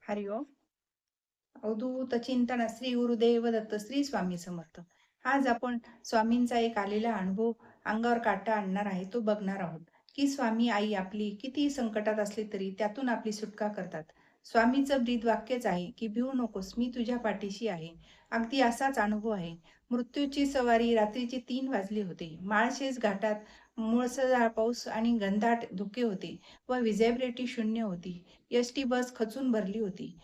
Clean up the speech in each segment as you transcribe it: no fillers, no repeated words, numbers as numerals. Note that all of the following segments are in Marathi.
हरिओम. अवधूत चिंतन श्री गुरुदेव दत्त श्री स्वामी समर्थ. आज आपण स्वामींचा एक आलेला अनुभव अंगावर काटा आणणार आहे तो बघणार आहोत की स्वामी आई आपली किती संकटात असली तरी त्यातून आपली सुटका करतात. स्वामीचं ब्रीद वाक्यच आहे की भिवू नकोस, मी तुझ्या पाठीशी आहे. अगदी असाच अनुभव आहे. मृत्यूची सवारी रात्रीचे 3 वाजले होते. माळशेज घाटात मुसळधार पाऊस आणि घनदाट धुके होते व विजेबिलिटी शून्य होती. एसटी बस खचून भरली होती.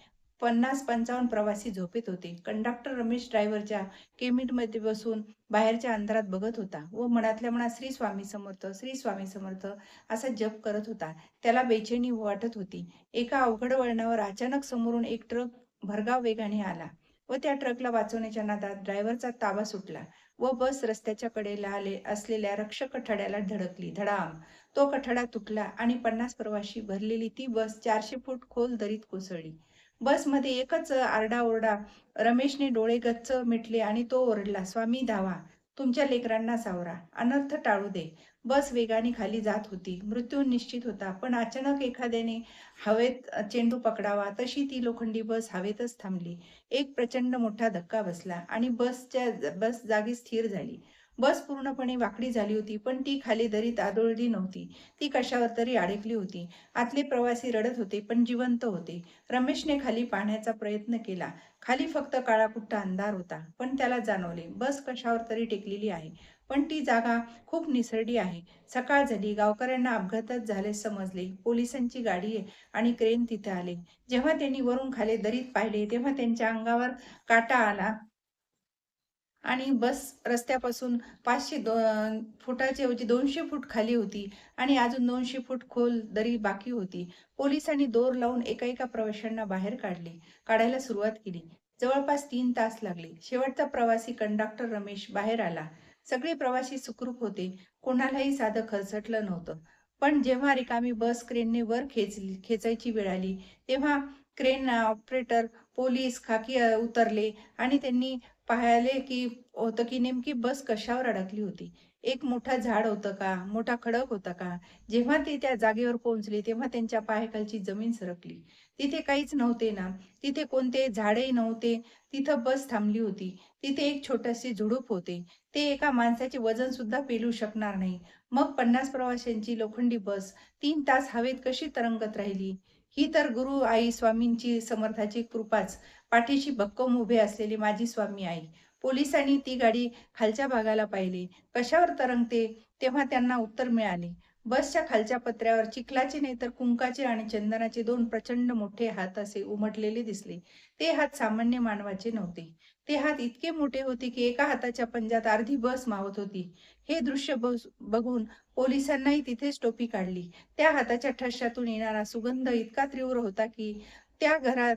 50-55 प्रवासी झोपेत होते. कंडक्टर रमेश ड्रायव्हरच्या केबिनमध्ये बसून बाहेरच्या अंधारात बघत होता व मनातल्या मनात श्री स्वामी समर्थ, श्री स्वामी समर्थ असा जप करत होता. त्याला बेचैनी वाटत होती. एका अवघड वळणावर अचानक समोरून एक ट्रक भरधाव वेगाने आला व त्या ट्रकला वाचवण्याच्या नादात ड्रायव्हरचा ताबा सुटला व बस रस्त्याच्या कडेला असलेल्या रक्षक कठड्याला धडकली. धडाम! तो कठडा तुटला आणि 50 प्रवासी भरलेली ती बस 400 फूट खोल दरीत कोसळली. बसमध्ये एकच आरडाओरडा. रमेशने डोळे गच्च मिटले आणि तो ओरडला, स्वामी धावा, तुमच्या लेकरांना सावरा, अनर्थ टाळू दे. बस वेगाने खाली जात होती. मृत्यू निश्चित होता, पण अचानक एखाद्याने हवेत चेंडू पकडावा तशी ती लोखंडी बस हवेतच थांबली. एक प्रचंड मोठा धक्का बसला आणि बस जागी स्थिर झाली. बस पूर्णपणे वाकडी झाली होती, पण ती खाली दरीत आदळली नव्हती. ती कशावर तरी अडकली होती. आतले प्रवासी रडत होते, पण जिवंत होते. रमेशने खाली पाहण्याचा प्रयत्न केला. खाली फक्त काळाकुट्ट अंधार होता, पण त्याला जाणवले बस कशावर तरी टेकलेली आहे. पण ती जागा खूप निसरडी आहे. सकाळ झाली. गावकऱ्यांना अपघातच झाले समजले. पोलिसांची गाडी आणि क्रेन तिथे आले. जेव्हा त्यांनी वरून खाली दरीत पाहिले, तेव्हा त्यांच्या अंगावर काटा आला आणि बस रस्त्यापासून 500 फुटाच्या ऐवजी 200 फूट खाली होती आणि अजून 200 फूट खोल दरी बाकी होती. पोलिसांनी दोर लावून एका प्रवाशांना बाहेर काढायला सुरुवात केली. जवळपास 3 तास लागले. शेवटचा प्रवासी कंडक्टर रमेश बाहेर आला. सगळे प्रवासी सुखरूप होते. कोणालाही साधं खरचटलं नव्हतं. पण जेव्हा रिकामी बस क्रेनने वर खेचायची वेळ आली, तेव्हा क्रेन ऑपरेटर, पोलीस, खाकी उतरले आणि त्यांनी पाहिले की होतं की नेमकी बस कशावर अडकली होती. एक मोठा झाड होतं का? मोठा खडक होता का? जेव्हा ते त्या जागेवर पोहोचले, तेव्हा त्यांच्या पायाखालची जमीन सरकली. तिथे काहीच नव्हते ना. तिथे कोणते झाडे नव्हते. तिथं बस थांबली होती. तिथे एक छोटेसे झुडूप होते. ते एका माणसाचे वजन सुद्धा पेलू शकणार नाही. मग 50 प्रवाशांची लोखंडी बस 3 तास हवेत कशी तरंगत राहिली? ही तर गुरु आई स्वामींची समर्थाची कृपाच. पाठीशी भक्कम उभे असलेली माझी स्वामी आई. पोलिसांनी ती गाडी खालच्या भागाला पाहिले. कशावर तरंगते? तेव्हा त्यांना उत्तर मिळाले. बसच्या खालच्या पत्र्यावर चिखलाचे नाही तर कुंकाचे आणि चंदनाचे 2 प्रचंड मोठे हात असे उमटलेले दिसले. ते हात सामान्य मानवाचे नव्हते. ते हात इतके मोठे होते की एका हाताच्या पंजात अर्धी बस मावत होती. हे दृश्य बघून पोलिसांनाही तिथेच टोपी काढली. त्या हाताच्या ठशातून येणारा सुगंध इतका तीव्र होता की त्या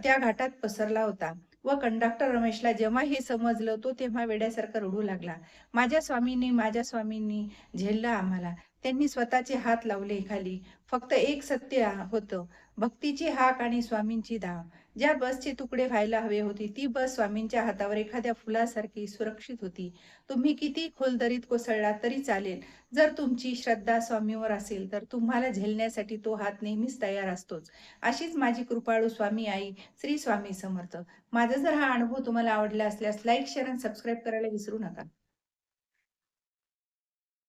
त्या घाटात पसरला होता व कंडक्टर रमेशला जेव्हा हे समजलं, तो तेव्हा वेड्यासारखा रडू लागला. माझ्या स्वामींनी झेललं आम्हाला. त्यांनी स्वतःचे हात लावले खाली. फक्त एक सत्य होतं, भक्तीची हाक आणि स्वामींची धाव. ज्या बसचे तुकडे व्हायला हवे होते, ती बस स्वामींच्या हातावर एखाद्या फुलासारखी सुरक्षित होती. तुम्ही किती खोल दरीत कोसळलात तरी चालेल. जर तुमची श्रद्धा स्वामीवर असेल, तर तुम्हाला झेलण्यासाठी तो हात नेहमीच तयार असतोच. अशीच माझी कृपाळू स्वामी आई श्री स्वामी समर्थ. माझा जर हा अनुभव तुम्हाला आवडला असल्यास लाईक, शेअर आणि सबस्क्राईब करायला विसरू नका.